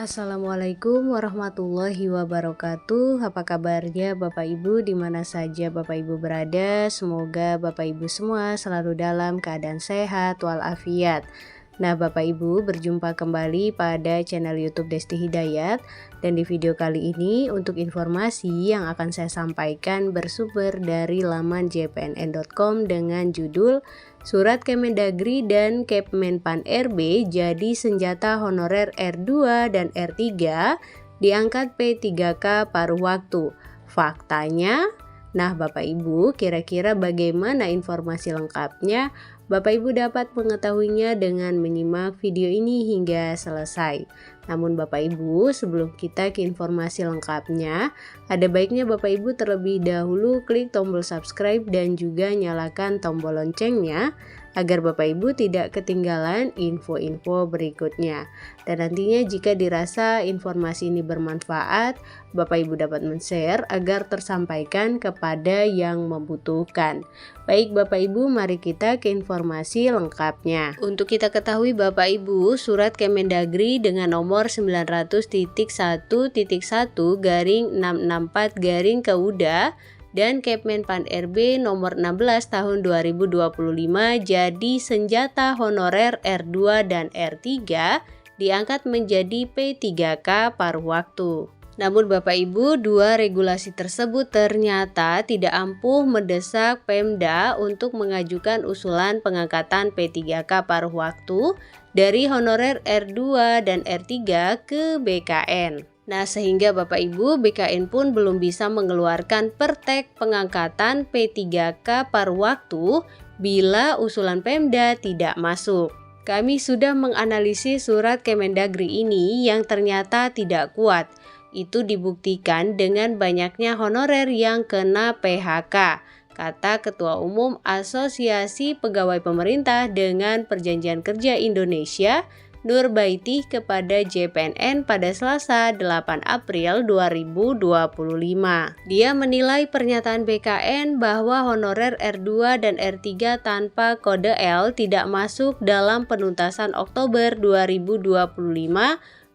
Assalamualaikum warahmatullahi wabarakatuh. Apa kabarnya Bapak Ibu di mana saja Bapak Ibu berada? Semoga Bapak Ibu semua selalu dalam keadaan sehat walafiat. Nah, Bapak Ibu berjumpa kembali pada channel YouTube Desti Hidayat, dan di video kali ini untuk informasi yang akan saya sampaikan bersumber dari laman jpnn.com dengan judul Surat Kemendagri dan Kepmenpan RB jadi senjata honorer R2 dan R3 diangkat P3K paruh waktu. Faktanya? Nah, Bapak Ibu, kira-kira bagaimana informasi lengkapnya? Bapak Ibu dapat mengetahuinya dengan menyimak video ini hingga selesai. Namun Bapak Ibu, sebelum kita ke informasi lengkapnya, ada baiknya Bapak Ibu terlebih dahulu klik tombol subscribe dan juga nyalakan tombol loncengnya agar Bapak Ibu tidak ketinggalan info-info berikutnya. Dan nantinya jika dirasa informasi ini bermanfaat, Bapak Ibu dapat men-share agar tersampaikan kepada yang membutuhkan. Baik Bapak Ibu, mari kita ke informasi lengkapnya. Untuk kita ketahui Bapak Ibu, Surat Kemendagri dengan nomor 900.1.1/664 dan Kepmenpan RB nomor 16 tahun 2025 jadi senjata honorer R2 dan R3 diangkat menjadi P3K paruh waktu. Namun Bapak Ibu, dua regulasi tersebut ternyata tidak ampuh mendesak Pemda untuk mengajukan usulan pengangkatan P3K paruh waktu dari honorer R2 dan R3 ke BKN. Nah, sehingga Bapak Ibu, BKN pun belum bisa mengeluarkan pertek pengangkatan P3K paruh waktu bila usulan Pemda tidak masuk. Kami sudah menganalisis surat Kemendagri ini yang ternyata tidak kuat. Itu dibuktikan dengan banyaknya honorer yang kena PHK, kata Ketua Umum Asosiasi Pegawai Pemerintah dengan Perjanjian Kerja Indonesia, Nur Baiti kepada JPNN pada Selasa 8 April 2025. Dia menilai pernyataan BKN bahwa honorer R2 dan R3 tanpa kode L tidak masuk dalam penuntasan Oktober 2025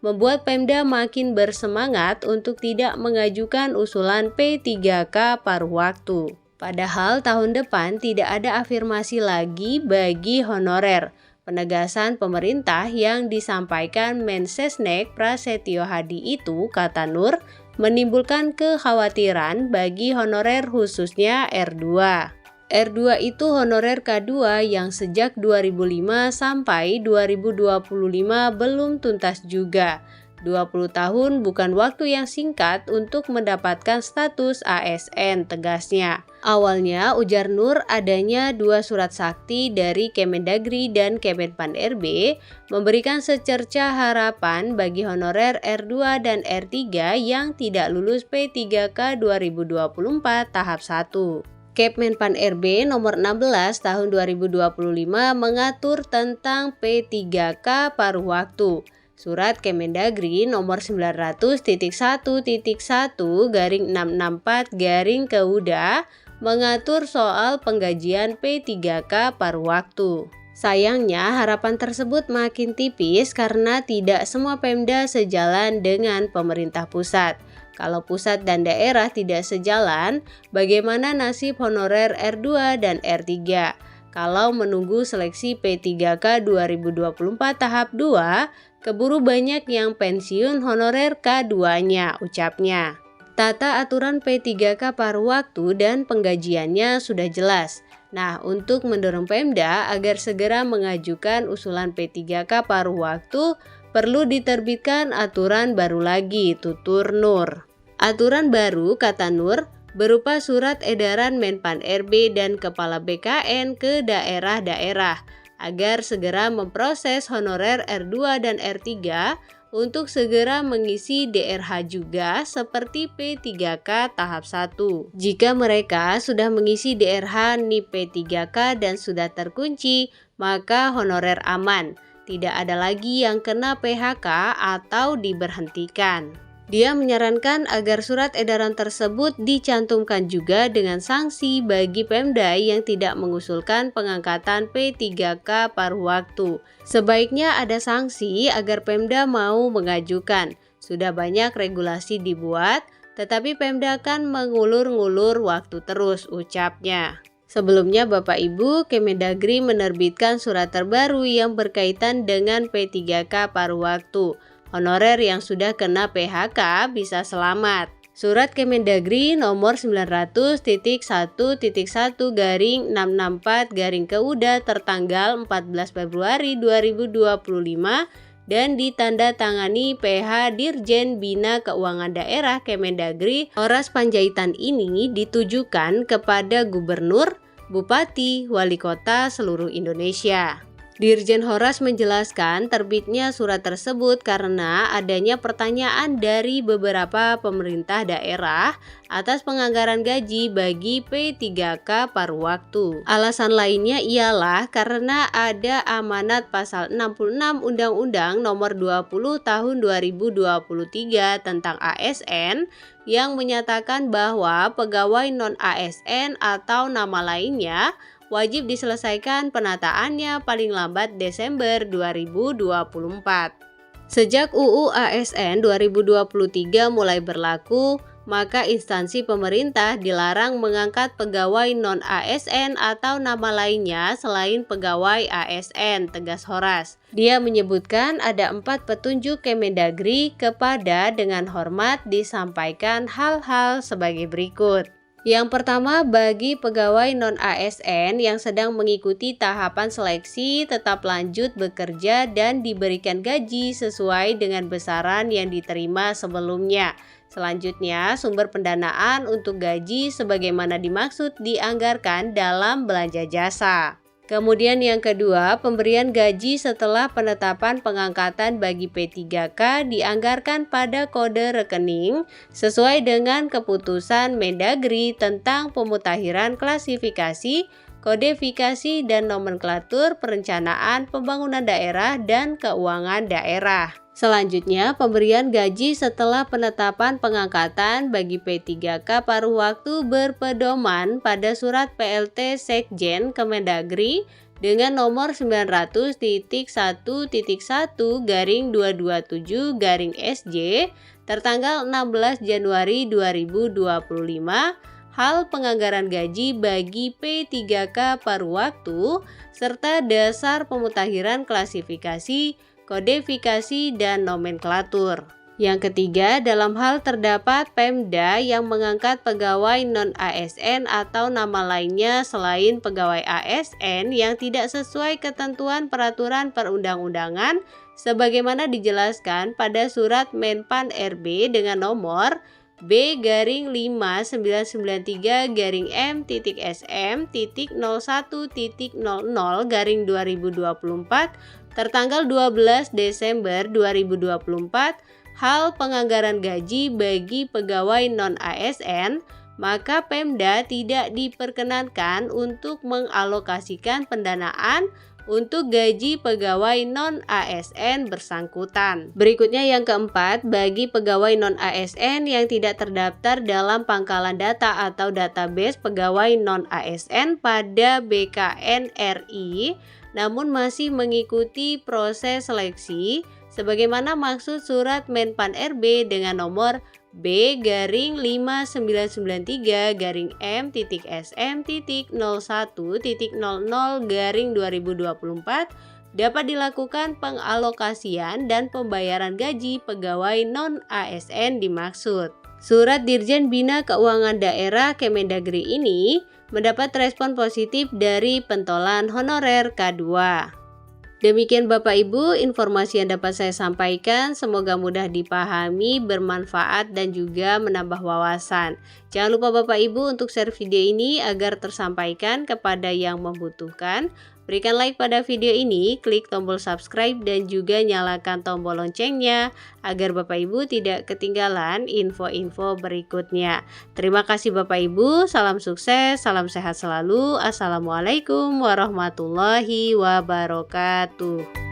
membuat Pemda makin bersemangat untuk tidak mengajukan usulan P3K paruh waktu. Padahal tahun depan tidak ada afirmasi lagi bagi honorer. Penegasan pemerintah yang disampaikan Mensesnek Prasetyo Hadi itu, kata Nur, menimbulkan kekhawatiran bagi honorer khususnya R2. R2 itu honorer K2 yang sejak 2005 sampai 2025 belum tuntas juga. 20 tahun bukan waktu yang singkat untuk mendapatkan status ASN, tegasnya. Awalnya, ujar Nur, adanya dua surat sakti dari Kemendagri dan Kepmenpan RB memberikan secerca harapan bagi honorer R2 dan R3 yang tidak lulus P3K 2024 tahap 1. Kepmenpan RB nomor 16 tahun 2025 mengatur tentang P3K paruh waktu. Surat Kemendagri nomor 900.1.1/664 mengatur soal penggajian P3K paruh waktu. Sayangnya harapan tersebut makin tipis karena tidak semua Pemda sejalan dengan pemerintah pusat. Kalau pusat dan daerah tidak sejalan, bagaimana nasib honorer R2 dan R3? Kalau menunggu seleksi P3K 2024 tahap 2, keburu banyak yang pensiun honorer K2-nya, ucapnya. Tata aturan P3K paruh waktu dan penggajiannya sudah jelas. Nah, untuk mendorong Pemda agar segera mengajukan usulan P3K paruh waktu, perlu diterbitkan aturan baru lagi, tutur Nur. Aturan baru, kata Nur, berupa surat edaran Menpan RB dan Kepala BKN ke daerah-daerah agar segera memproses honorer R2 dan R3 untuk segera mengisi DRH juga seperti P3K tahap 1. Jika mereka sudah mengisi DRH NIP P3K dan sudah terkunci, maka honorer aman. Tidak ada lagi yang kena PHK atau diberhentikan. Dia menyarankan agar surat edaran tersebut dicantumkan juga dengan sanksi bagi Pemda yang tidak mengusulkan pengangkatan P3K paruh waktu. Sebaiknya ada sanksi agar Pemda mau mengajukan. Sudah banyak regulasi dibuat, tetapi Pemda akan mengulur-ngulur waktu terus, ucapnya. Sebelumnya Bapak Ibu, Kemendagri menerbitkan surat terbaru yang berkaitan dengan P3K paruh waktu. Honorer yang sudah kena PHK bisa selamat. Surat Kemendagri nomor 900.1.1/664 tertanggal 14 Februari 2025 dan ditandatangani PH Dirjen Bina Keuangan Daerah Kemendagri Horas Panjaitan ini ditujukan kepada gubernur, bupati, wali kota seluruh Indonesia. Dirjen Horas menjelaskan terbitnya surat tersebut karena adanya pertanyaan dari beberapa pemerintah daerah atas penganggaran gaji bagi P3K paruh waktu. Alasan lainnya ialah karena ada amanat pasal 66 Undang-Undang Nomor 20 Tahun 2023 tentang ASN yang menyatakan bahwa pegawai non-ASN atau nama lainnya wajib diselesaikan penataannya paling lambat Desember 2024. Sejak UU ASN 2023 mulai berlaku, maka instansi pemerintah dilarang mengangkat pegawai non-ASN atau nama lainnya selain pegawai ASN, tegas Horas. Dia menyebutkan ada 4 petunjuk Kemendagri kepada dengan hormat disampaikan hal-hal sebagai berikut. Yang pertama, bagi pegawai non-ASN yang sedang mengikuti tahapan seleksi tetap lanjut bekerja dan diberikan gaji sesuai dengan besaran yang diterima sebelumnya. Selanjutnya, sumber pendanaan untuk gaji sebagaimana dimaksud dianggarkan dalam belanja jasa. Kemudian yang kedua, pemberian gaji setelah penetapan pengangkatan bagi P3K dianggarkan pada kode rekening sesuai dengan keputusan Mendagri tentang pemutakhiran klasifikasi, kodifikasi, dan nomenklatur perencanaan pembangunan daerah dan keuangan daerah. Selanjutnya, pemberian gaji setelah penetapan pengangkatan bagi P3K paruh waktu berpedoman pada surat PLT Sekjen Kemendagri dengan nomor 900.1.1/227/SJ tertanggal 16 Januari 2025 hal penganggaran gaji bagi P3K paruh waktu serta dasar pemutakhiran klasifikasi, kodifikasi, dan nomenklatur. Yang ketiga, dalam hal terdapat Pemda yang mengangkat pegawai non-ASN atau nama lainnya selain pegawai ASN yang tidak sesuai ketentuan peraturan perundang-undangan sebagaimana dijelaskan pada surat Menpan RB dengan nomor B-15-SM.SM.01.00/2024 tertanggal 12 Desember 2024 hal penganggaran gaji bagi pegawai non-ASN, maka Pemda tidak diperkenankan untuk mengalokasikan pendanaan untuk gaji pegawai non-ASN bersangkutan. Berikutnya yang keempat, bagi pegawai non-ASN yang tidak terdaftar dalam pangkalan data atau database pegawai non-ASN pada BKN RI, namun masih mengikuti proses seleksi sebagaimana maksud surat Menpan RB dengan nomor B-5993-M.SM.00/2024 dapat dilakukan pengalokasian dan pembayaran gaji pegawai non-ASN dimaksud. Surat Dirjen Bina Keuangan Daerah Kemendagri ini mendapat respon positif dari pentolan honorer K2. Demikian Bapak Ibu informasi yang dapat saya sampaikan, semoga mudah dipahami, bermanfaat, dan juga menambah wawasan. Jangan lupa Bapak Ibu untuk share video ini agar tersampaikan kepada yang membutuhkan. Berikan like pada video ini, klik tombol subscribe dan juga nyalakan tombol loncengnya agar Bapak Ibu tidak ketinggalan info-info berikutnya. Terima kasih Bapak Ibu, salam sukses, salam sehat selalu. Assalamualaikum warahmatullahi wabarakatuh.